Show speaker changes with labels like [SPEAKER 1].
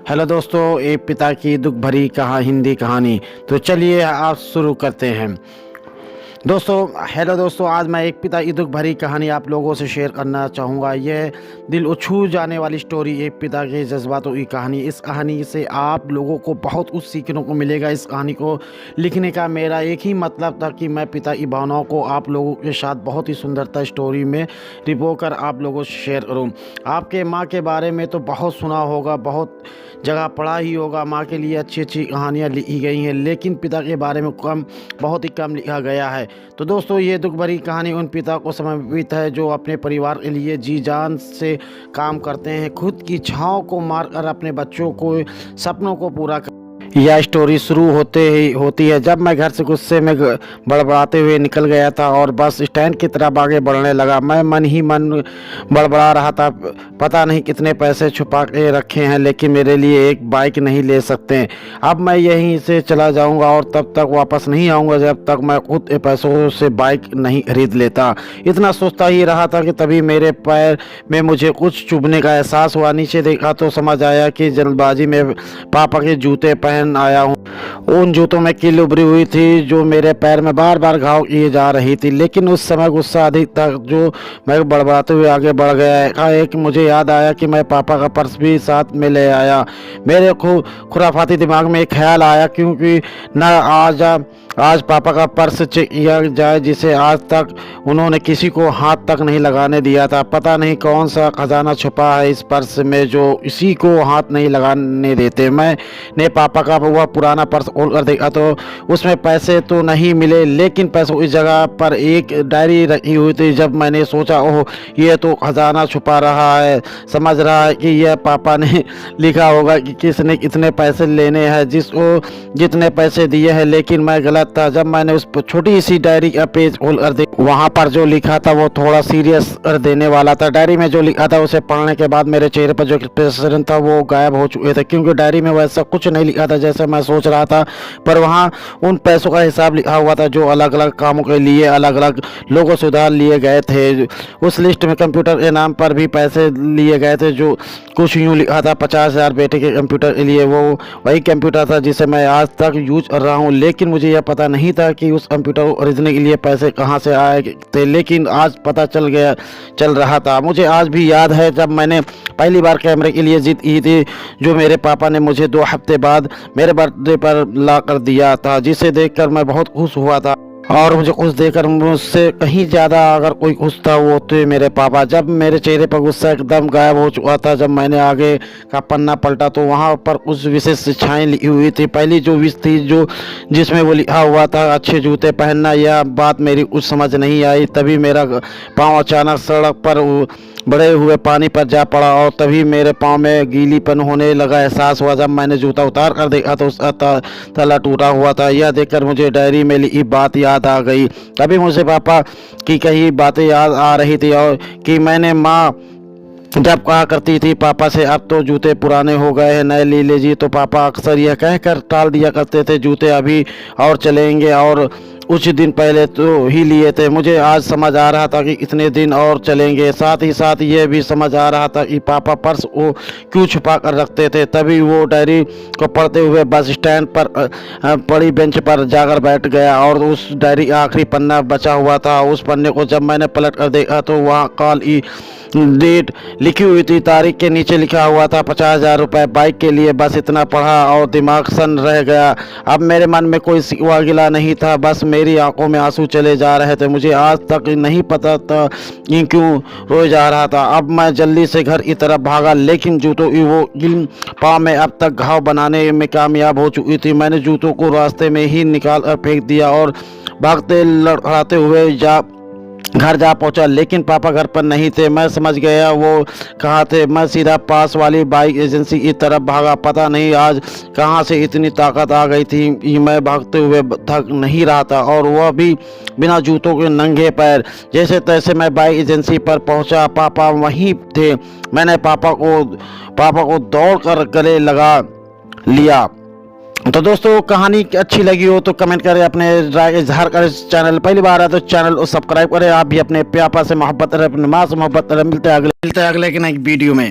[SPEAKER 1] Hello दोस्तों, एक पिता की दुख भरी हिंदी कहानी। तो चलिए आज शुरू करते हैं। हेलो दोस्तों, आज मैं एक पिता की दुख भरी कहानी आप लोगों से शेयर करना चाहूँगा। यह दिल छू जाने वाली स्टोरी, एक पिता के जज्बातों की कहानी। इस कहानी से आप लोगों को बहुत कुछ सीखने को मिलेगा। इस कहानी को लिखने का मेरा एक ही मतलब था कि मैं पिता की भावनाओं को आप लोगों के साथ बहुत ही सुंदरता स्टोरी में रिपो कर आप लोगों से शेयर करूँ। आपके माँ के बारे में तो बहुत सुना होगा, बहुत जगह पढ़ा ही होगा। माँ के लिए अच्छी अच्छी कहानियाँ लिखी गई हैं, लेकिन पिता के बारे में बहुत ही कम लिखा गया है। तो दोस्तों, ये दुख भरी कहानी उन पिता को समर्पित है जो अपने परिवार के लिए जी जान से काम करते हैं, खुद की इच्छाओं को मारकर अपने बच्चों को सपनों को पूरा कर। यह स्टोरी शुरू होती है जब मैं घर से गुस्से में बड़बड़ाते हुए निकल गया था और बस स्टैंड की तरफ आगे बढ़ने लगा। मैं मन ही मन बड़बड़ा रहा था, पता नहीं कितने पैसे छुपा के रखे हैं, लेकिन मेरे लिए एक बाइक नहीं ले सकते। अब मैं यहीं से चला जाऊंगा और तब तक वापस नहीं आऊंगा जब तक मैं खुद पैसों से बाइक नहीं खरीद लेता। इतना सोचता ही रहा था कि तभी मेरे पैर में मुझे कुछ चुभने का एहसास हुआ। नीचे देखा तो समझ आया कि जल्दबाजी में पापा के जूते पहन आया हूँ। उन जूतों में कील उभरी हुई थी जो मेरे पैर में बार बार घाव किए जा रही थी, लेकिन उस समय गुस्सा अधिक था जो मैं बड़बड़ाते हुए आगे बढ़ गया। एकाएक मुझे याद आया कि मैं पापा का पर्स भी साथ में ले आया। मेरे खुराफाती दिमाग में एक ख्याल आया, क्योंकि न आज पापा का पर्स चेक किया जाए जिसे आज तक उन्होंने किसी को हाथ तक नहीं लगाने दिया था। पता नहीं कौन सा खजाना छुपा है इस पर्स में जो इसी को हाथ नहीं लगाने देते। मैंने पापा का वह पुराना पर्स खोल कर देखा तो उसमें पैसे तो नहीं मिले, लेकिन पैसों की जगह पर एक डायरी रखी हुई थी। जब मैंने सोचा, ओह, ये तो खजाना छुपा रहा है, समझ रहा है कि यह पापा ने लिखा होगा कि किसने कितने पैसे लेने हैं, जिसको जितने पैसे दिए हैं। लेकिन मैं गलत था। जब मैंने उस छोटी सी डायरी का पेज खोल कर देखा, वहाँ पर जो लिखा था वो थोड़ा सीरियस कर देने वाला था। डायरी में जो लिखा था उसे पढ़ने के बाद मेरे चेहरे पर जो एक्सप्रेशन था वो गायब हो चुके थे, क्योंकि डायरी में वैसा कुछ नहीं लिखा था जैसे मैं सोच रहा था। पर वहाँ उन पैसों का हिसाब लिखा हुआ था जो अलग अलग कामों के लिए अलग अलग लोगों से उधार लिए गए थे। उस लिस्ट में कंप्यूटर के नाम पर भी पैसे लिए गए थे, जो कुछ यूँ लिखा था 50,000 बेटे के कंप्यूटर के लिए। वो वही कंप्यूटर था जिसे मैं आज तक यूज कर रहा हूँ, लेकिन मुझे यह पता नहीं था कि उस कंप्यूटर को खरीदने के लिए पैसे कहाँ से आए थे। लेकिन आज पता चल रहा था। मुझे आज भी याद है जब मैंने पहली बार कैमरे के लिए जिद की थी, जो मेरे पापा ने मुझे 2 हफ्ते बाद मेरे बर्थडे पर ला कर दिया था, जिसे देखकर मैं बहुत खुश हुआ था। और मुझे खुश देखकर मुझसे कहीं ज़्यादा अगर कोई खुश था वो थे मेरे पापा। जब मेरे चेहरे पर गुस्सा एकदम गायब हो चुका था, जब मैंने आगे का पन्ना पलटा तो वहाँ पर कुछ विशेष शिक्षाएँ लिखी हुई थी। पहली जो विश थी जिसमें वो लिखा हुआ था अच्छे जूते पहनना। यह बात मेरी कुछ समझ नहीं आई। तभी मेरा पाँव अचानक सड़क पर बड़े हुए पानी पर जा पड़ा और तभी मेरे पाँव में गीलीपन होने लगा एहसास हुआ। जब मैंने जूता उतार कर देखा तो उसका तला टूटा हुआ था। यह देखकर मुझे डायरी में लिखी बात याद आ गई। तभी मुझे पापा की कही बातें याद आ रही थी और कि मैंने माँ जब कहा करती थी पापा से, अब तो जूते पुराने हो गए हैं, नए ले लीजिए, तो पापा अक्सर यह कहकर टाल दिया करते थे, जूते अभी और चलेंगे और कुछ दिन पहले तो ही लिए थे। मुझे आज समझ आ रहा था कि इतने दिन और चलेंगे। साथ ही साथ यह भी समझ आ रहा था कि पापा पर्स को क्यों छुपा कर रखते थे। तभी वो डायरी को पढ़ते हुए बस स्टैंड पर पड़ी बेंच पर जाकर बैठ गया और उस डायरी का आखिरी पन्ना बचा हुआ था। उस पन्ने को जब मैंने पलट कर देखा तो वहाँ कॉल की डेट लिखी हुई थी। तारीख के नीचे लिखा हुआ था 50,000 रुपये बाइक के लिए। बस इतना पढ़ा और दिमाग सन रह गया। अब मेरे मन में कोई सिकवा गिला नहीं था, बस मेरी आंखों में आंसू चले जा रहे थे। मुझे आज तक नहीं पता था कि क्यों रोए जा रहा था। अब मैं जल्दी से घर की तरफ भागा, लेकिन जूतों की वो पाँव में अब तक घाव बनाने में कामयाब हो चुकी थी। मैंने जूतों को रास्ते में ही निकाल कर फेंक दिया और भागते लड़खड़ाते हुए घर जा पहुंचा, लेकिन पापा घर पर नहीं थे। मैं समझ गया वो कहाँ थे। मैं सीधा पास वाली बाइक एजेंसी की तरफ भागा। पता नहीं आज कहाँ से इतनी ताकत आ गई थी। मैं भागते हुए थक नहीं रहा था और वह भी बिना जूतों के नंगे पैर। जैसे तैसे मैं बाइक एजेंसी पर पहुंचा। पापा वहीं थे। मैंने पापा को दौड़ कर गले लगा लिया। तो दोस्तों, कहानी अच्छी लगी हो तो कमेंट करें, अपने राय इजहार करें। चैनल पहली बार आए तो चैनल को सब्सक्राइब करें। आप भी अपने पापा से मोहब्बत करें, अपने माँ से मोहब्बत करें। मिलते हैं अगले के नई वीडियो में।